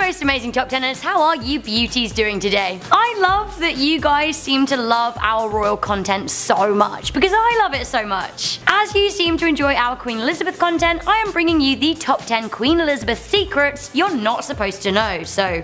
most amazing top 10ers, how are you beauties doing today? I love that you guys seem to love our royal content so much, because I love it so much. As you seem to enjoy our Queen Elizabeth content, I am bringing you the top 10 Queen Elizabeth secrets you're not supposed to know, so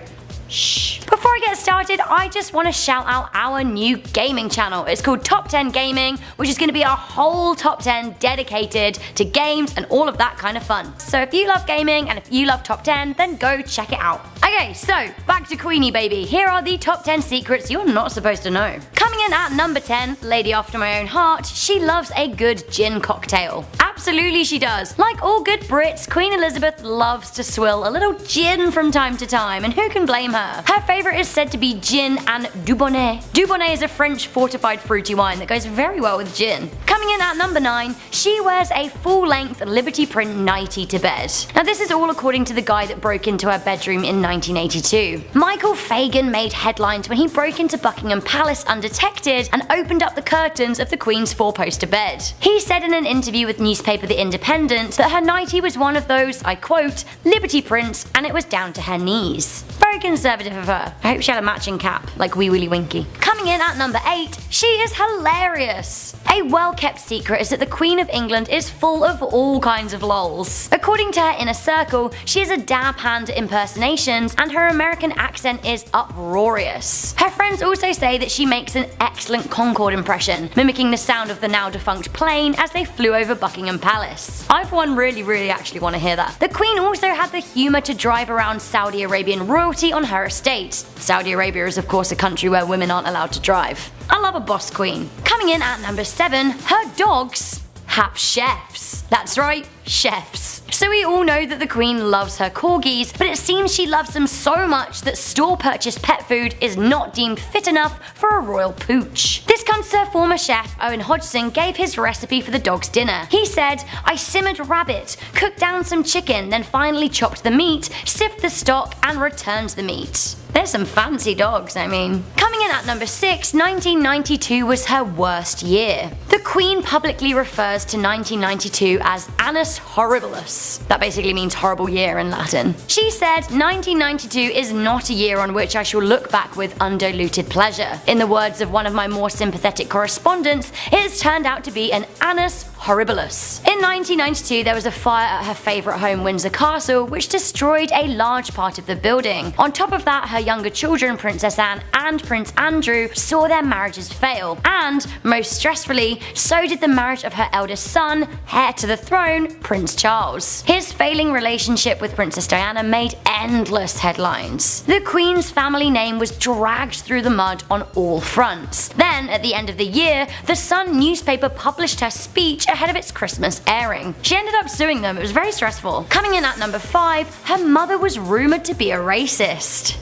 shh. Before I get started, I just want to shout out our new gaming channel. It's called Top 10 Gaming, which is going to be a whole top 10 dedicated to games and all of that kind of fun. So if you love gaming and if you love top 10, then go check it out. Okay, so back to Queenie baby. Here are the top 10 secrets you're not supposed to know. Coming in at number 10, lady after my own heart, she loves a good gin cocktail. Absolutely she does. Like all good Brits, Queen Elizabeth loves to swill a little gin from time to time, and who can blame her? Her favourite is said to be gin and Dubonnet. Dubonnet is a French fortified fruity wine that goes very well with gin. Coming in at number 9, she wears a full-length Liberty print nightie to bed. Now this is all according to the guy that broke into her bedroom in 1982. Michael Fagan made headlines when he broke into Buckingham Palace undetected and opened up the curtains of the Queen's four-poster bed. He said in an interview with newspaper The Independent that her nightie was one of those, I quote, Liberty prints, and it was down to her knees. Very conservative of her. I hope she had a matching cap, like Wee Willie Winky. Coming in at number 8, she is hilarious. A well-kept secret is that the Queen of England is full of all kinds of lols. According to her inner circle, she is a dab hand at impersonations, and her American accent is uproarious. Her friends also say that she makes an excellent Concorde impression, mimicking the sound of the now defunct plane as they flew over Buckingham Palace. I for one really actually want to hear that. The Queen also had the humour to drive around Saudi Arabian royalty on her estate. Saudi Arabia is of course a country where women aren't allowed to drive. I love a boss queen. Coming in at number 7, her dogs have chefs. That's right, chefs. So we all know that the Queen loves her corgis, but it seems she loves them so much that store-purchased pet food is not deemed fit enough for a royal pooch. This comes to her former chef, Owen Hodgson, gave his recipe for the dog's dinner. He said, I simmered rabbit, cooked down some chicken, then finally chopped the meat, sieved the stock, and returned the meat. There's some fancy dogs, I mean. Coming in at number 6, 1992 was her worst year. The Queen publicly refers to 1992 as Annus Horribilis. That basically means horrible year in Latin. She said, 1992 is not a year on which I shall look back with undiluted pleasure. In the words of one of my more sympathetic correspondents, it has turned out to be an Annus Horribilis. In 1992 there was a fire at her favourite home Windsor Castle which destroyed a large part of the building. On top of that, her younger children Princess Anne and Prince Andrew saw their marriages fail, and, most stressfully, so did the marriage of her eldest son, heir to the throne, Prince Charles. His failing relationship with Princess Diana made endless headlines. The Queen's family name was dragged through the mud on all fronts. Then, at the end of the year, the Sun newspaper published her speech ahead of its Christmas airing. She ended up suing them. It was very stressful. Coming in at number 5, her mother was rumoured to be a racist.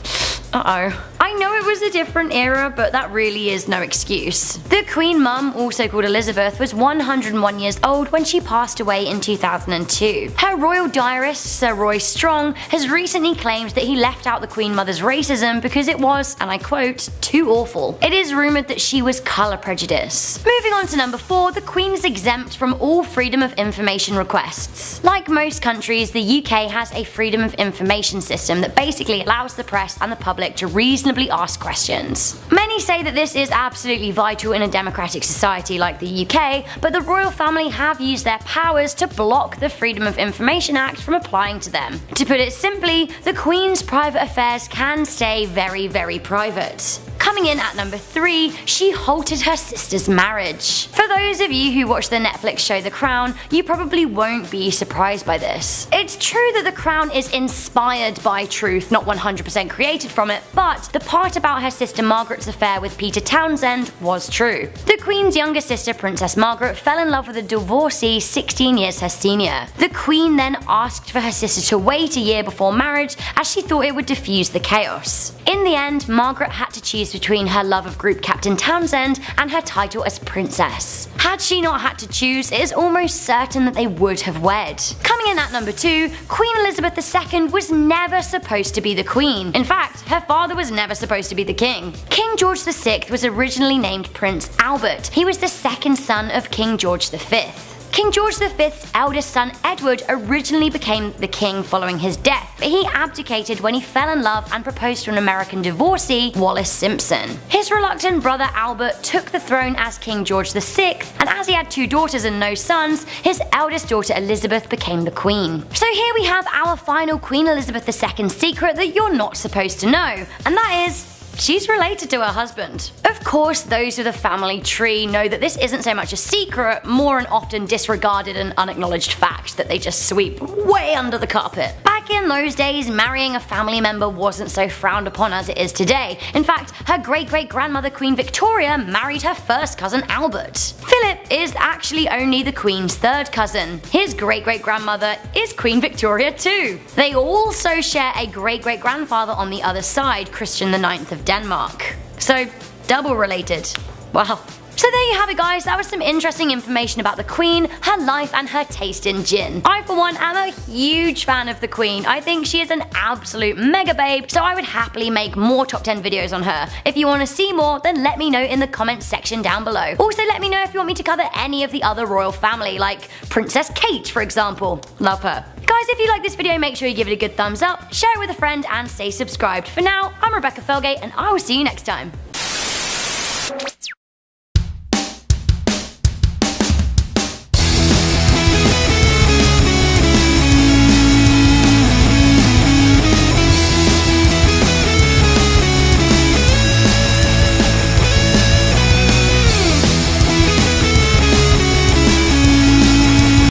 Uh-oh. I know it was a different era, but that really is no excuse. The Queen Mum, also called Elizabeth, was 101 years old when she passed away in 2002. Her royal diarist, Sir Roy Strong, has recently claimed that he left out the Queen Mother's racism because it was, and I quote, too awful. It is rumoured that she was colour prejudiced. Moving on to number 4, the Queen is exempt from all freedom of information requests. Like most countries, the UK has a freedom of information system that basically allows the press and the public to reasonably ask questions. Many say that this is absolutely vital in a democratic society like the UK, but the royal family have used their powers to block the Freedom of Information Act from applying to them. To put it simply, the Queen's private affairs can stay very private. Coming in at number 3, she halted her sister's marriage. For those of you who watch the Netflix show The Crown, you probably won't be surprised by this. It's true that The Crown is inspired by truth, not 100% created from it, but the part about her sister Margaret's affair with Peter Townsend was true. The Queen's younger sister, Princess Margaret, fell in love with a divorcee 16 years her senior. The Queen then asked for her sister to wait a year before marriage as she thought it would diffuse the chaos. In the end, Margaret had to choose between her love of Group Captain Townsend and her title as princess. Had she not had to choose, it is almost certain that they would have wed. Coming in at number 2, Queen Elizabeth II was never supposed to be the Queen. In fact, her father was never supposed to be the king. King George VI was originally named Prince Albert. He was the second son of King George V. King George V's eldest son Edward originally became the king following his death, but he abdicated when he fell in love and proposed to an American divorcee, Wallis Simpson. His reluctant brother Albert took the throne as King George VI, and as he had 2 daughters and no sons, his eldest daughter Elizabeth became the queen. So here we have our final Queen Elizabeth II secret that you're not supposed to know, and that is, she's related to her husband. Of course, those with a family tree know that this isn't so much a secret, more an often disregarded and unacknowledged fact that they just sweep way under the carpet. Back in those days, marrying a family member wasn't so frowned upon as it is today. In fact, her great-great-grandmother Queen Victoria married her first cousin Albert. Philip is actually only the Queen's 3rd cousin. His great-great-grandmother is Queen Victoria too. They also share a great-great-grandfather on the other side, Christian IX of Denmark. So, double related. Wow. So there you have it, guys. That was some interesting information about the Queen, her life, and her taste in gin. I for one am a huge fan of the Queen. I think she is an absolute mega babe, so I would happily make more top 10 videos on her. If you want to see more, then let me know in the comments section down below. Also let me know if you want me to cover any of the other royal family, like Princess Kate for example. Love her. Guys, if you like this video, make sure you give it a good thumbs up, share it with a friend, and stay subscribed. For now, I'm Rebecca Felgate, and I will see you next time.